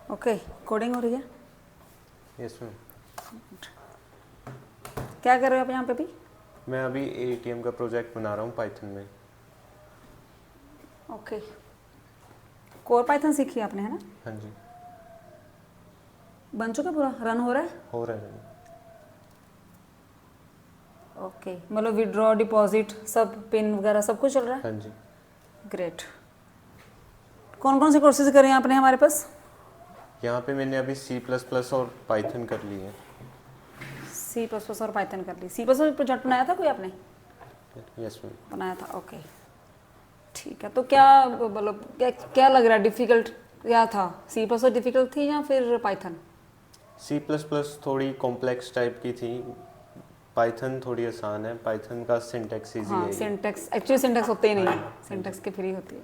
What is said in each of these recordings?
Okay, coding हो रही है? Yes ma'am. क्या कर रहे हो आप यहाँ पे भी? मैं अभी एटीएम का प्रोजेक्ट बना रहा हूँ पाइथन में। ओके, कोर पाइथन सीखी आपने, है ना? हाँ जी। बन चुका, पूरा रन हो रहा है? हो रहा है। ओके, मतलब विड्रॉ डिपॉजिट सब पिन वगैरह सब कुछ चल रहा है? हाँ जी। ग्रेट। कौन कौन से कोर्सेज करे हैं आपने हमारे पास? यहाँ पे मैंने अभी C++ और पाइथन कर ली है। C++ और पाइथन कर ली। C++ प्रोजेक्ट बनाया था कोई आपने? Yes ma'am. बनाया था, ओके ठीक है। तो क्या मतलब क्या लग रहा है डिफ़िकल्ट क्या था? C++ डिफ़िकल्ट थी या फिर पाइथन? C++ थोड़ी कॉम्प्लेक्स टाइप की थी, पाइथन थोड़ी आसान है। पाइथन का सिंटैक्स इजी हाँ, है ये। सिंटैक्स एक्चुअली सिंटैक्स होते ही नहीं है, हाँ सिंटैक्स के फ्री होती है।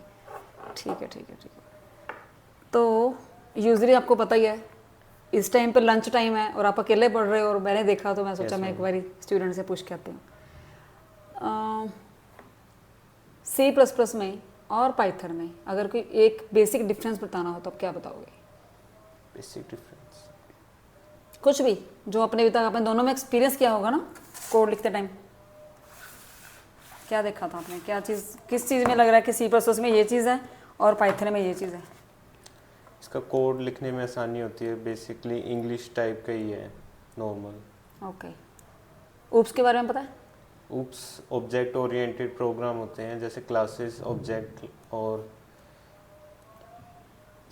ठीक है ठीक है ठीक है। तो यूजली आपको पता ही है इस टाइम पे लंच टाइम है और आप अकेले पढ़ रहे हो, और मैंने देखा तो मैं सोचा मैं एक बार स्टूडेंट से पूछ के आती हूँ। C++ में और पाइथन में अगर कोई एक बेसिक डिफरेंस बताना हो तो आप क्या बताओगे? बेसिक डिफरेंस कुछ भी जो अपने अभी तक आपने दोनों में एक्सपीरियंस किया होगा ना, कोड लिखते टाइम क्या देखा था आपने? क्या चीज़, किस चीज़ में लग रहा है कि C++ में ये चीज़ है और पाइथन में ये चीज़ है? इसका कोड लिखने में आसानी होती है, बेसिकली इंग्लिश टाइप का ही है, नॉर्मल। ओके, ऊप्स के बारे में पता है? ऊप्स ऑब्जेक्ट ओरिएंटेड प्रोग्राम होते हैं, जैसे क्लासेस, ऑब्जेक्ट, और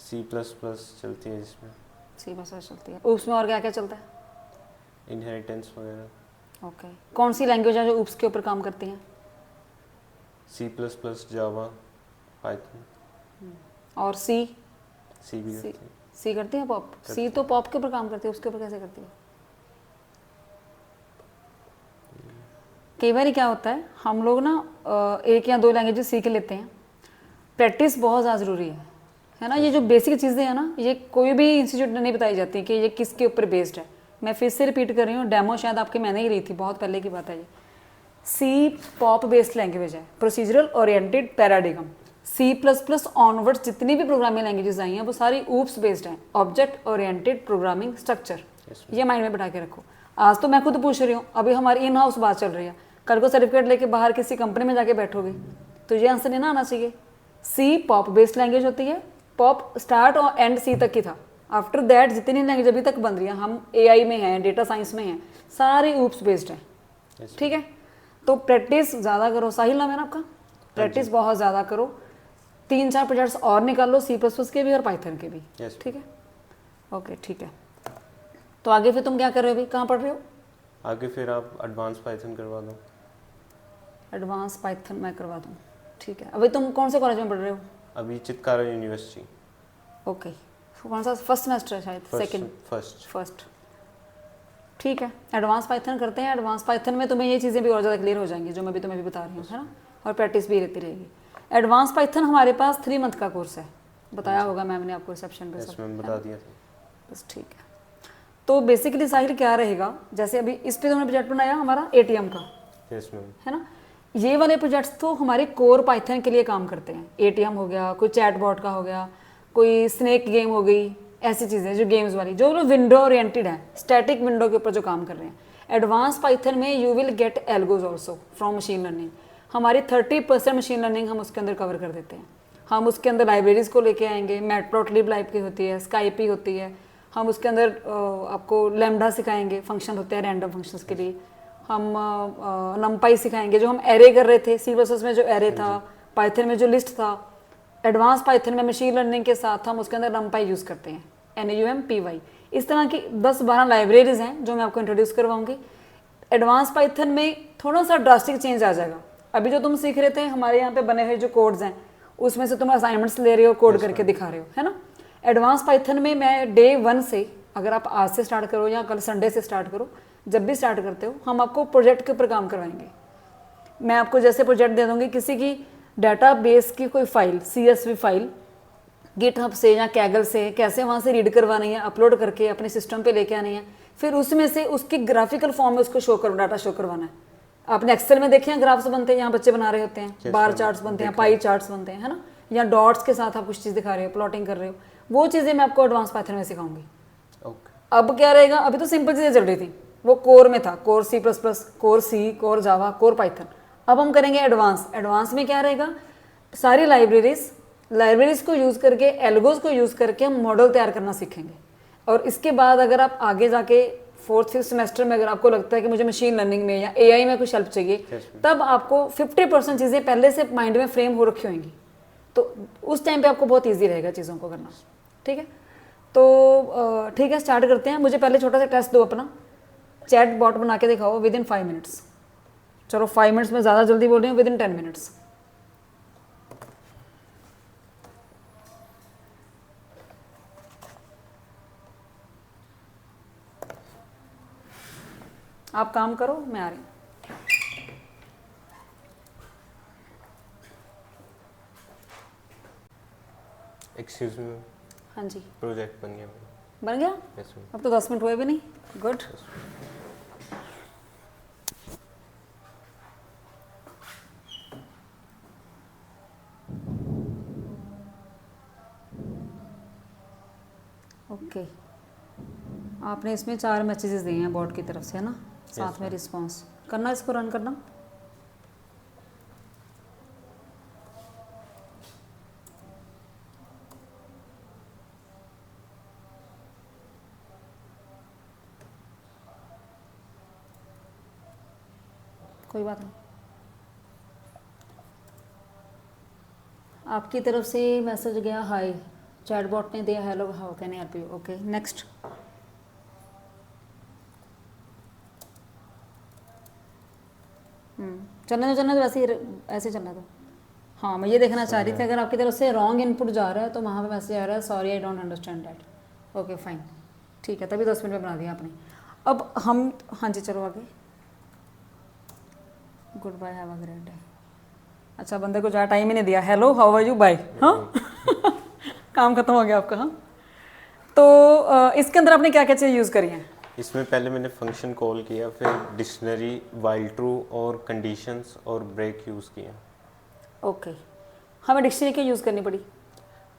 C++ चलती है जिसमें। C++ चलती है। ऊप्स में और क्या क्या चलता है? इनहेरिटेंस वगैरह। ओके, कौन सी लैंग्वेज है जो ऊप्स के ऊपर काम करती हैं? C++, जावा, पाइथन। और सी? सी भी सी करती है। सी करती है पॉप? करती सी तो पॉप के ऊपर काम करती है, उसके ऊपर कैसे करती है? कई बार क्या होता है हम लोग ना एक या दो लैंग्वेजेस सीख लेते हैं, प्रैक्टिस बहुत ज़्यादा ज़रूरी है ना? ये जो बेसिक चीज़ें हैं ना, ये कोई भी इंस्टीट्यूट में नहीं बताई जाती कि ये किसके ऊपर बेस्ड है। मैं फिर से रिपीट कर रही हूँ, डेमो शायद आपके मैंने ही ली थी, बहुत पहले की बात है ये। सी पॉप बेस्ड लैंग्वेज है, procedural oriented paradigm. C++ onwards जितनी भी प्रोग्रामिंग लैंग्वेजेस आई हैं वो सारी ऊप्स बेस्ड हैं, ऑब्जेक्ट ओरिएंटेड प्रोग्रामिंग स्ट्रक्चर। ये माइंड में बैठा के रखो। आज तो मैं खुद पूछ रही हूँ, अभी हमारी इन हाउस बात चल रही है, कल को सर्टिफिकेट लेके बाहर किसी कंपनी में जाके बैठोगे तो ये आंसर नहीं ना आना चाहिए। सी पॉप बेस्ड लैंग्वेज होती है, पॉप स्टार्ट और एंड सी तक ही था। आफ्टर दैट जितनी लैंग्वेज अभी तक बन रही है, हम AI में हैं, डेटा साइंस में हैं, सारी ऊप्स बेस्ड हैं। ठीक है, तो प्रैक्टिस ज़्यादा करो। साहिल नाम है ना आपका? प्रैक्टिस बहुत ज़्यादा करो, 3-4 प्रोजेक्ट्स और निकाल लो, C++ के भी और पाइथन के भी। ठीक है, ओके ठीक है। तो आगे फिर तुम क्या कर रहे हो, अभी कहाँ पढ़ रहे हो? आगे फिर आप एडवांस पाइथन करवा दो। एडवांस पाइथन मैं करवा दूँ, ठीक है। अभी तुम कौन से कॉलेज में पढ़ रहे हो? अभी चितकारा यूनिवर्सिटी। ओके, कौन सा फर्स्ट सेमेस्टर है शायद? सेकंड? फर्स्ट। ठीक है, एडवांस पाइथन करते हैं। एडवांस पाइथन में तुम्हें ये चीज़ें भी और ज़्यादा क्लियर हो जाएंगी जो मैं भी तुम्हें भी बता रही हूँ, है ना? और प्रैक्टिस भी रहती रहेगी। एडवांस पाइथन हमारे पास 3 मंथ का कोर्स है, बताया होगा मैम ने आपको रिसेप्शन पे, सब बता दिया था। बस ठीक है। तो बेसिकली साहिल क्या रहेगा, जैसे अभी इस पे तुमने प्रोजेक्ट बनाया हमारा ATM का, है ना? ये वाले प्रोजेक्ट्स तो हमारे कोर पाइथन के लिए काम करते हैं। ATM हो गया, कोई चैटबॉट का हो गया, कोई स्नेक गेम हो गई, ऐसी चीज़ें जो गेम्स वाली, जो विंडो ओरिएंटेड है, स्टैटिक विंडो के ऊपर जो काम कर रहे हैं। एडवांस पाइथन में you will get algos also from machine learning. हमारी 30% मशीन लर्निंग हम उसके अंदर कवर कर देते हैं। हम उसके अंदर लाइब्रेरीज को लेके आएंगे, मैटप्लॉटलिब लाइब की होती है, स्काइपी होती है। हम उसके अंदर आपको लैम्डा सिखाएंगे, फंक्शन होते हैं रैंडम फंक्शंस के लिए। हम नमपाई सिखाएंगे, जो हम एरे कर रहे थे C++ में, जो एरे था, पाइथन में जो लिस्ट था। एडवांस पाइथन में मशीन लर्निंग के साथ हम उसके अंदर नमपाई यूज़ करते हैं, NUMPY। इस तरह की 10-12 लाइब्रेरीज हैं जो मैं आपको इंट्रोड्यूस करवाऊंगी। एडवांस पाइथन में थोड़ा सा ड्रास्टिक चेंज आ जाएगा। अभी जो तुम सीख रहे थे हमारे यहाँ पे बने हुए जो कोड्स हैं, उसमें से तुम असाइनमेंट्स ले रहे हो, कोड करके दिखा रहे हो, है ना? एडवांस पाइथन में मैं डे 1 से, अगर आप आज से स्टार्ट करो या कल संडे से स्टार्ट करो, जब भी स्टार्ट करते हो, हम आपको प्रोजेक्ट के ऊपर काम करवाएंगे। मैं आपको जैसे प्रोजेक्ट दे दूंगी, किसी की डाटाबेस की कोई फाइल, CSV फाइल गिटहब से या कैगल से कैसे वहाँ से रीड करवानी है, अपलोड करके अपने सिस्टम पे लेके आनी है, फिर उसमें से उसकी ग्राफिकल फॉर्म में उसको शो कर, डाटा शो करवाना है। आपने एक्सेल में देखे हैं ग्राफ्स बनते हैं, यहाँ बच्चे बना रहे होते हैं, बार चार्ट्स बनते हैं, पाई चार्ट्स बनते हैं, है ना? या डॉट्स के साथ आप कुछ चीज़ दिखा रहे हो, प्लॉटिंग कर रहे हो, वो चीज़ें मैं आपको एडवांस पाइथन में सिखाऊंगी। ओके। अब क्या रहेगा, अभी तो सिंपल चीज़ें चल रही थी, वो कोर में था, core C plus plus, core C, core Java, core Python. अब हम करेंगे एडवांस। एडवांस में क्या रहेगा, सारी लाइब्रेरीज को यूज़ करके, एल्गोज को यूज़ करके हम मॉडल तैयार करना सीखेंगे। और इसके बाद अगर आप आगे जाके 4th-5th सेमेस्टर में अगर आपको लगता है कि मुझे मशीन लर्निंग में या AI में कुछ हेल्प चाहिए, तब आपको 50% चीज़ें पहले से माइंड में फ्रेम हो रखी होंगी, तो उस टाइम पे आपको बहुत ईजी रहेगा चीज़ों को करना। ठीक है, तो ठीक है, स्टार्ट करते हैं। मुझे पहले छोटा सा टेस्ट दो अपना, चैट बॉट बना के दिखाओ विदिन 5 मिनट्स। चलो 5 मिनट्स में ज़्यादा जल्दी बोल रही हूँ, विदिन 10 मिनट्स। आप काम करो, मैं आ रही हूँ। एक्सक्यूज मी, हाँ जी, प्रोजेक्ट बन गया मेरा। बन गया? Yes ma'am. अब तो 10 मिनट हुए भी नहीं। गुड। ओके, आपने इसमें 4 मैसेजेस दिए हैं बॉट की तरफ से, है ना, साथ में रिस्पांस करना, इसको रन करना। कोई बात नहीं, आपकी तरफ से मैसेज गया हाय, चैटबॉट ने दिया hello how can I help you. Okay, next. चलने दो वैसे ही, ऐसे चलने दो। हाँ, मैं ये देखना चाह रही थी, अगर आपकी तरफ से रॉन्ग इनपुट जा रहा है तो वहाँ पे मैसेज आ रहा है sorry I don't understand that. Okay fine, ठीक है, तभी 10 मिनट में बना दिया आपने। अब हम, हाँ जी चलो आगे। Good bye, have a great day. अच्छा, बंदे को ज़्यादा टाइम ही नहीं दिया, hello how are you bye. हाँ काम खत्म हो गया आपका। हाँ, तो इसके अंदर आपने क्या क्या चीज़ यूज़ करी है? इसमें पहले मैंने फंक्शन कॉल किया, फिर डिक्शनरी, वाइल ट्रू और कंडीशंस और ब्रेक यूज़ किया। ओके, हमें डिक्शनरी क्यों यूज़ करनी पड़ी?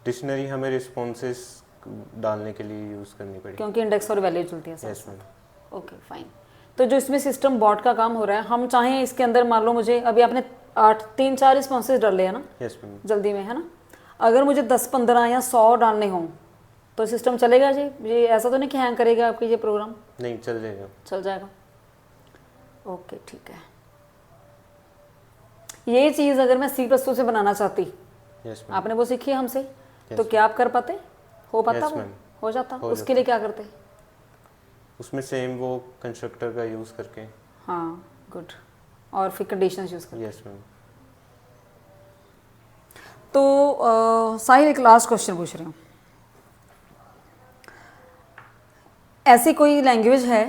डिक्शनरी हमें रिस्पॉन्सेस डालने के लिए यूज़ करनी पड़ी, क्योंकि इंडेक्स और वैल्यू चलती है। Yes ma'am. Okay fine. तो जो इसमें सिस्टम बॉट का काम हो रहा है, हम चाहें इसके अंदर, मान लो मुझे अभी आपने 3-4 रिस्पॉन्सेज डाले हैं ना, यस मैम। जल्दी में, है ना, अगर मुझे 10-15 या 100 डालने हों तो सिस्टम चलेगा जी? ये ऐसा तो नहीं कि हैंग करेगा आपकी ये प्रोग्राम? नहीं, चल जाएगा। चल जाएगा। ओके ठीक है। ये चीज़ अगर मैं C++ से बनाना चाहती, यस मैम। आपने वो सीखी है हमसे, तो क्या आप कर पाते? हो पाता? Yes, वो ma'am. हो जाता। हो उसके लिए क्या करते? उसमें सेम वो कंस्ट्रक्टर का यूज़ करके। हाँ गुड, और फिर कंडीशंस यूज़ करते। Yes ma'am. तो साहिल, एक लास्ट क्वेश्चन पूछ रही हूँ। ऐसी कोई लैंग्वेज है,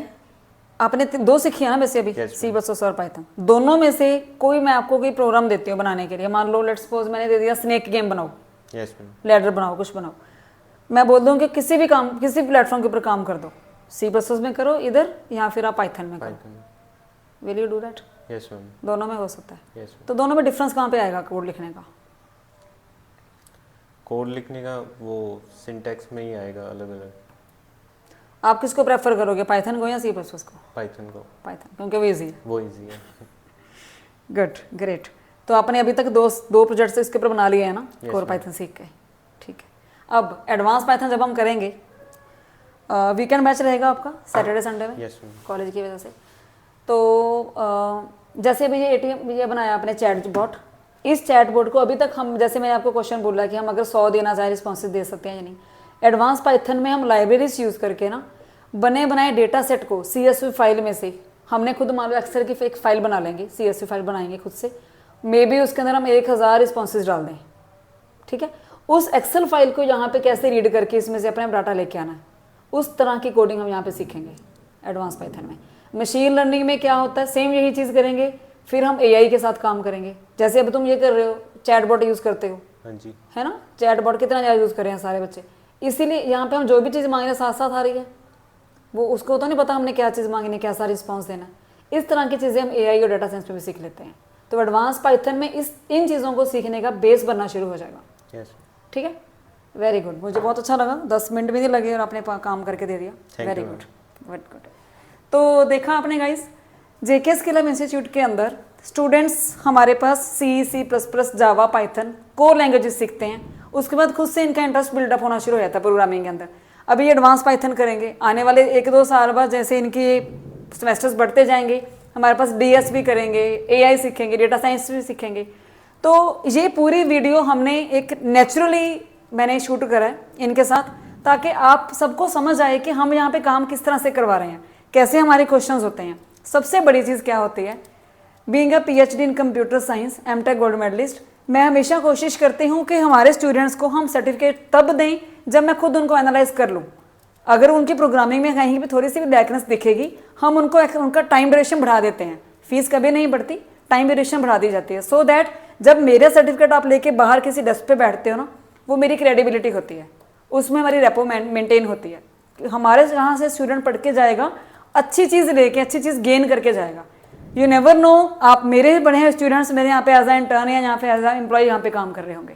आपने 2 सीखी है ना वैसे अभी, C++ और पाइथन, दोनों में से कोई, मैं आपको कोई प्रोग्राम देती हूँ बनाने के लिए, मान लो लेट्स सपोज मैंने दे दिया स्नेक गेम बनाओ, यस मैम, लैडर बनाओ, कुछ बनाओ, मैं बोल दूँ कि किसी भी काम, किसी प्लेटफॉर्म के ऊपर काम कर दो, C++ में करो इधर, या फिर आप पाइथन में करो, will you do that? Yes ma'am. दोनों में हो सकता है। Yes ma'am. तो दोनों में डिफरेंस कहाँ पे आएगा कोड लिखने का? कोड लिखने का वो सिंटैक्स में ही आएगा अलग अलग। आप किसको प्रेफर करोगे, पाइथन को या C++ को? पाइथन को। पाइथन, क्योंकि वो ईजी है। वो इजी है। Good, great. तो आपने अभी तक दो प्रोजेक्ट्स इसके ऊपर बना लिए हैं ना, Yes, कोर ma'am. पाइथन सीख के। ठीक है, अब एडवांस पाइथन जब हम करेंगे, वीकेंड बैच रहेगा आपका सैटरडे संडे में, यस मैम। कॉलेज की वजह से। तो जैसे अभी ये ATM ये बनाया आपने चैट बॉट, इस चैट बोर्ड को अभी तक हम, जैसे मैंने आपको क्वेश्चन बोला कि हम अगर 100 देना चाहे रिस्पॉन्सेज दे सकते हैं या नहीं, एडवांस पाइथन में हम लाइब्रेरीज यूज़ करके ना बने बनाए डेटा सेट को CSV फाइल में से, हमने खुद मान लो एक्सेल की एक फाइल बना लेंगे, CSV फाइल बनाएंगे खुद से, मे बी उसके अंदर हम 1000 रिस्पॉन्सेज डाल दें, ठीक है, उस एक्सेल फाइल को यहाँ पे कैसे रीड करके इसमें से अपने डाटा लेके आना है, उस तरह की कोडिंग हम यहाँ पे सीखेंगे एडवांस पाइथन में। मशीन लर्निंग में क्या होता है, सेम यही चीज़ करेंगे, फिर हम AI के साथ काम करेंगे, जैसे अब तुम ये कर रहे हो, चैटबॉट यूज़ करते हो, हाँ जी, है ना, चैटबॉट कितना ज़्यादा यूज़ कर रहे हैं सारे बच्चे, इसीलिए यहाँ पे हम जो भी चीज़ मांग रहे हैं साथ साथ आ रही है, वो उसको तो नहीं पता हमने क्या चीज़ मांगनी है, कैसा रिस्पॉन्स देना है, इस तरह की चीज़ें हम AI और डाटा साइंस में भी सीख लेते हैं। तो एडवांस पाइथन में इन चीज़ों को सीखने का बेस बनना शुरू हो जाएगा। यस। ठीक है, वेरी गुड, मुझे बहुत अच्छा लगा, 10 मिनट भी नहीं लगे और आपने काम करके दे दिया। Very good, very good. तो देखा आपने गाइस, जेके स्किल इंस्टीट्यूट के अंदर स्टूडेंट्स हमारे पास C++, जावा, पाइथन कोर लैंग्वेजेस सीखते हैं, उसके बाद खुद से इनका इंटरेस्ट बिल्डअप होना शुरू हो जाता है प्रोग्रामिंग के अंदर। अभी एडवांस पाइथन करेंगे, आने वाले 1-2 साल बाद जैसे इनकी सेमेस्टर्स बढ़ते जाएंगे, हमारे पास DS भी करेंगे, AI सीखेंगे, डेटा साइंस भी सीखेंगे। तो ये पूरी वीडियो हमने एक नेचुरली मैंने शूट करा है इनके साथ, ताकि आप सबको समझ आए कि हम यहाँ पे काम किस तरह से करवा रहे हैं, कैसे हमारे क्वेश्चंस होते हैं। सबसे बड़ी चीज़ क्या होती है, being a PhD in computer science, M.Tech gold medalist, मैं हमेशा कोशिश करती हूँ कि हमारे स्टूडेंट्स को हम सर्टिफिकेट तब दें जब मैं खुद उनको एनालाइज कर लूँ। अगर उनकी प्रोग्रामिंग में कहीं भी थोड़ी सी भी लैकनेस दिखेगी, हम उनको उनका टाइम ड्यूरेशन बढ़ा देते हैं। फीस कभी नहीं बढ़ती, टाइम ड्यूरेशन बढ़ा दी जाती है, सो दैट जब मेरा सर्टिफिकेट आप लेके बाहर किसी डेस्क पे बैठते हो ना, वो मेरी क्रेडिबिलिटी होती है, उसमें हमारी रेपो मेंटेन होती है। हमारे यहाँ से स्टूडेंट पढ़ के जाएगा, अच्छी चीज़ लेके अच्छी चीज़ गेन करके जाएगा। यू नेवर नो, आप मेरे बड़े हैं स्टूडेंट्स मेरे यहाँ पे एज ए इंटर्न या यहाँ पे एज ए एम्प्लॉय यहाँ पे काम कर रहे होंगे।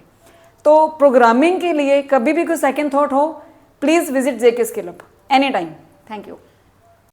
तो प्रोग्रामिंग के लिए कभी भी कोई सेकंड थॉट हो, please visit JK skill up any time. Thank you.